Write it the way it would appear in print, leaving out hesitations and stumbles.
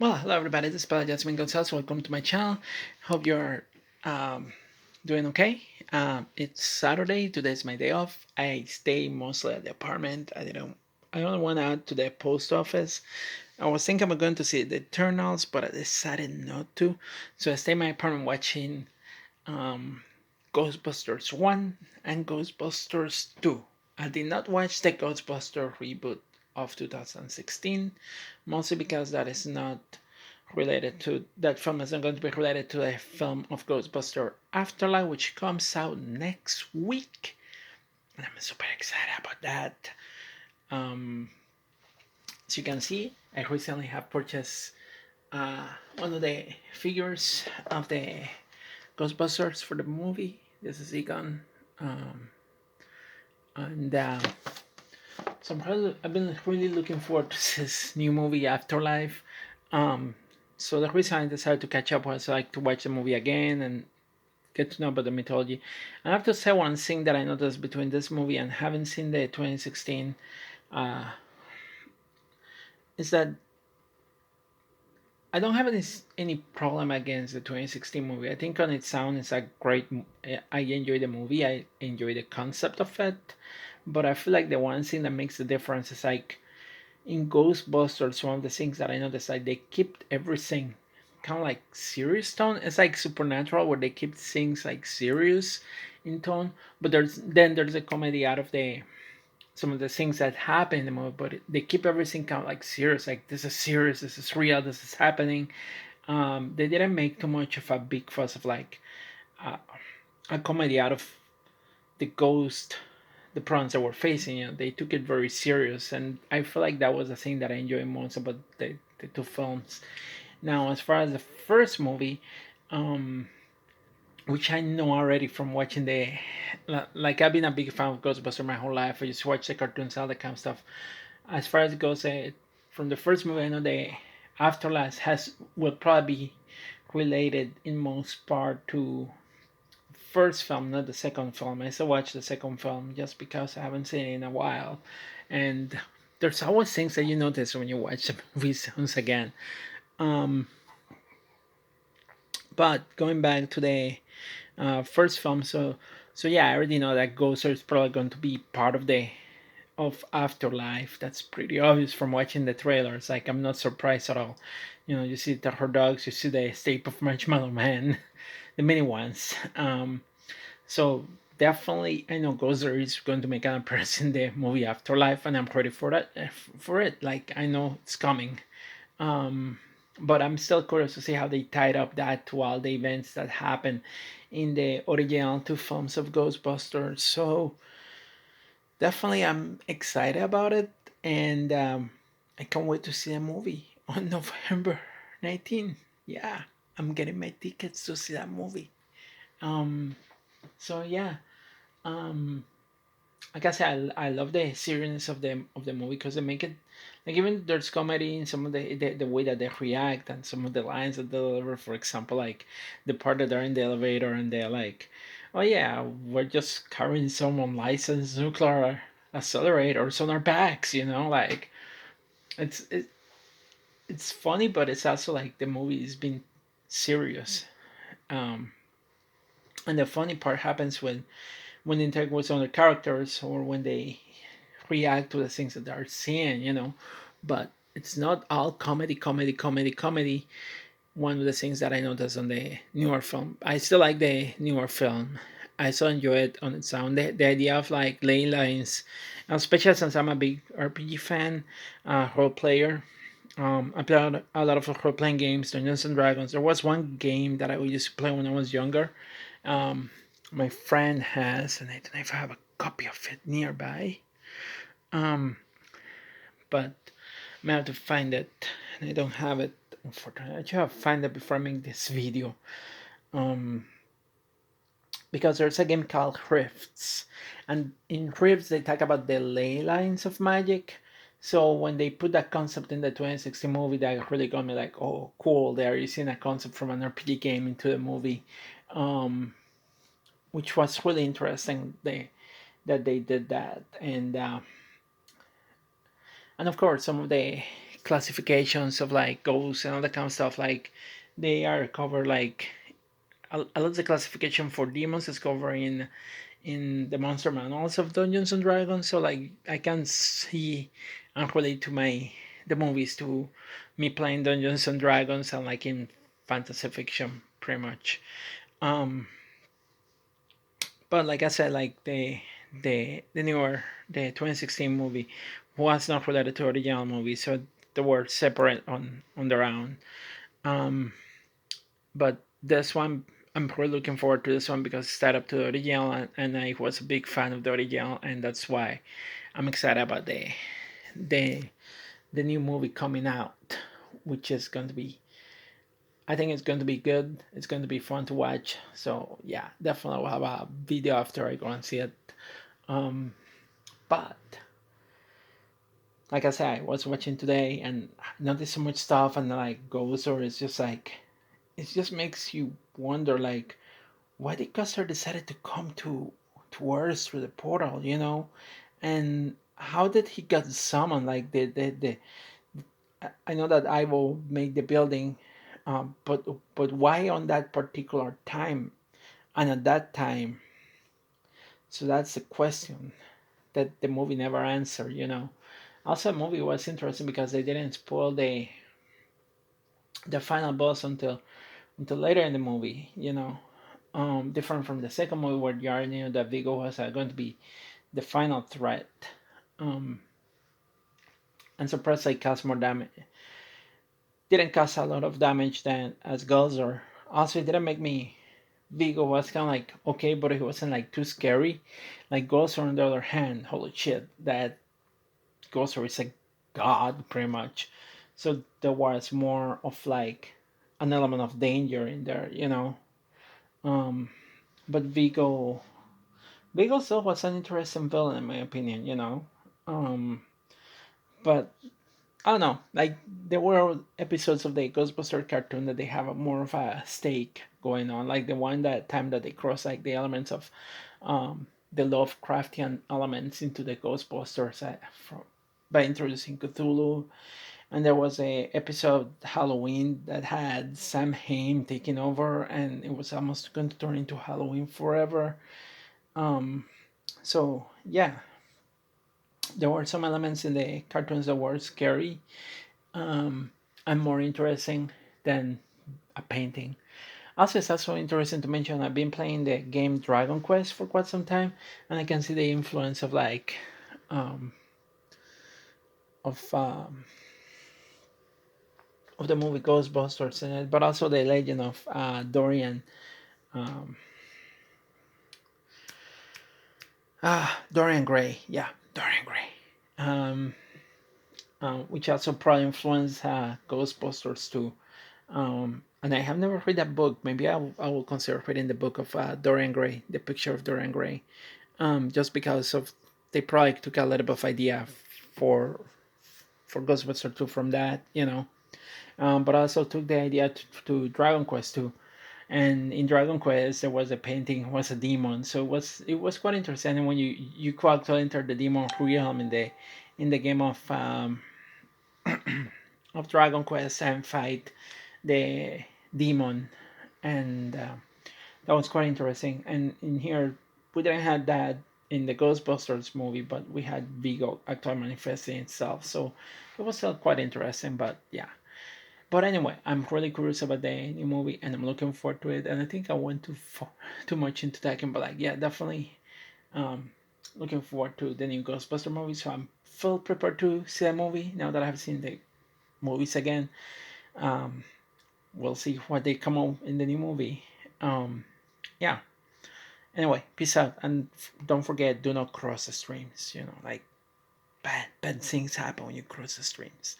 Well, hello everybody. This is Pela Jasmine Gonzalez. Welcome to my channel. Hope you're um, doing okay. It's Saturday. Today's my day off. I stay mostly at the apartment. I don't went out to the post office. I was thinking I'm going to see the Eternals, but I decided not to. So I stay in my apartment watching um, Ghostbusters 1 and Ghostbusters 2. I did not watch the Ghostbuster reboot of 2016, mostly because that is not related to that film is not going to be related to the film of Ghostbuster Afterlife, which comes out next week. And I'm super excited about that. Um, as you can see, I recently have purchased one of the figures of the Ghostbusters for the movie. This is Egon. Um, and so I've been really looking forward to this new movie, Afterlife. Um, so the reason I decided to catch up was like to watch the movie again and get to know about the mythology. And I have to say one thing that I noticed between this movie and having seen the 2016 uh, is that I don't have any problem against the 2016 movie. I think on its own, it's a great. I enjoy the movie. I enjoy the concept of it, but I feel like the one thing that makes the difference is like in Ghostbusters. One of the things that I noticed, like they keep everything kind of like serious tone. It's like Supernatural where they keep things like serious in tone, but there's a comedy out of the some of the things that happen in the movie, but they keep everything kind of like serious. Like this is serious, this is real, this is happening. They didn't make too much of a big fuss of like uh, a comedy out of the ghost, the problems that we're facing. You know, they took it very serious, and I feel like that was the thing that I enjoyed most about the two films. Now, as far as the first movie, um, which I know already from watching like I've been a big fan of Ghostbusters my whole life. I just watch the cartoons, all that kind of stuff. As far as it goes, from the first movie, I know the Afterlife will probably be related in most part to first film, not the second film. I still watch the second film just because I haven't seen it in a while, and there's always things that you notice when you watch the movies once again. Um, but going back to the first film, so yeah, I already know that Ghost is probably going to be part of Afterlife. That's pretty obvious from watching the trailers. Like I'm not surprised at all. You know, you see the hot dogs, you see the State of Marshmallow Man, the mini ones. So definitely, I know Gozer is going to make an appearance in the movie Afterlife, and I'm ready for that. For it, like I know it's coming. Um, but I'm still curious to see how they tied up that to all the events that happened in the original two films of Ghostbusters. So definitely, I'm excited about it, and I can't wait to see the movie on November 19th. Yeah, I'm getting my tickets to see that movie. Um, so yeah, um, like I said, I love the seriousness of the movie because they make it like even there's comedy in some of the way that they react and some of the lines that they deliver. For example, like the part that they're in the elevator and they're like, "Oh yeah, we're just carrying some unlicensed nuclear accelerators on our backs," you know, like it's it, it's funny, but it's also like the movie is being serious. Um, and the funny part happens when they interact with other characters or when they react to the things that they're seeing, you know. But it's not all comedy, comedy, comedy, comedy. One of the things that I noticed on the newer film, I still like the newer film. I still enjoy it on its own. The idea of like ley lines, especially since I'm a big RPG fan, role player. I played a lot of role playing games, Dungeons and Dragons. There was one game that I used to play when I was younger. Um, my friend has, and I don't know if I have a copy of it nearby. Um, but I may have to find it, and I don't have it. Unfortunately, I should have find it before I make this video. Um, because there's a game called Rifts, and in Rifts they talk about the ley lines of magic. So when they put that concept in the 2016 movie, that really got me like, oh, cool! They're using a concept from an RPG game into the movie, um, which was really interesting. That they did that, and of course some of the classifications of like ghosts and all that kind of stuff. Like they are covered like a lot of the classification for demons is covered in the monster manuals of Dungeons and Dragons. So like I can see and relate to my the movies to me playing Dungeons and Dragons and like in fantasy fiction pretty much. Um, but like I said, like the newer the 2016 movie was not related to the original movie, so they were separate on their own. Um, but this one I'm really looking forward to this one because it's tied up to the original, and I was a big fan of the original, and that's why I'm excited about the the new movie coming out, which is going to be. I think it's going to be good. It's going to be fun to watch. So yeah, definitely will have a video after I go and see it. Um, but like I said, I was watching today and noticed so much stuff, and like goes or it's just like it just makes you wonder like why did Custer decided to come to Earth through the portal, and how did he get summoned? Like the I know that Ivo made the building, but why on that particular time and at that time? So that's the question that the movie never answered. Also, the movie was interesting because they didn't spoil the final boss until later in the movie. Different from the second movie where you already knew that Vigo was going to be the final threat. Um, and surprised they caused more damage. Didn't cause a lot of damage than as Gulzar. Also, it didn't make me. Vigo was kind of like okay, but he wasn't like too scary. Like Gulzar, on the other hand, holy shit, that Gulzar is a god pretty much. So there was more of like an element of danger in there. Um, but Vigo still was an interesting villain in my opinion. Um, but I don't know. Like there were episodes of the Ghostbuster cartoon that they have a more of a stake going on, like the one that time that they cross like the elements of the Lovecraftian elements into the Ghostbusters by introducing Cthulhu. And there was a episode Halloween that had Sam Hain taking over, and it was almost going to turn into Halloween Forever. Um, so yeah, there were some elements in the cartoons that were scary, um, and more interesting than a painting. Also, it's also interesting to mention I've been playing the game Dragon Quest for quite some time, and I can see the influence of like um, of um, of the movie Ghostbusters in it, but also the legend of um, Dorian Gray. Yeah, Dorian Gray. Um, which also probably influenced Ghostbusters too. And I have never read that book. Maybe I will consider reading the book of Dorian Gray, the picture of Dorian Gray, just because of they probably took a little bit of idea for for Ghostbusters 2 from that. But also took the idea to Dragon Quest 2. And in Dragon Quest, there was a painting, it was a demon, so it was quite interesting. And when you could actually enter the demon realm in the game of Dragon Quest and fight the demon, and that was quite interesting. And in here, we didn't have that in the Ghostbusters movie, but we had Vigo actually manifesting itself, so it was still quite interesting. But yeah, but anyway, I'm really curious about the new movie, and I'm looking forward to it. And I think I went too much into talking, but like yeah, definitely um, looking forward to the new Ghostbuster movie. So I'm full prepared to see that movie now that I've seen the movies again. Um, we'll see what they come out in the new movie. Yeah. Anyway, peace out, and don't forget, do not cross the streams. Like bad things happen when you cross the streams.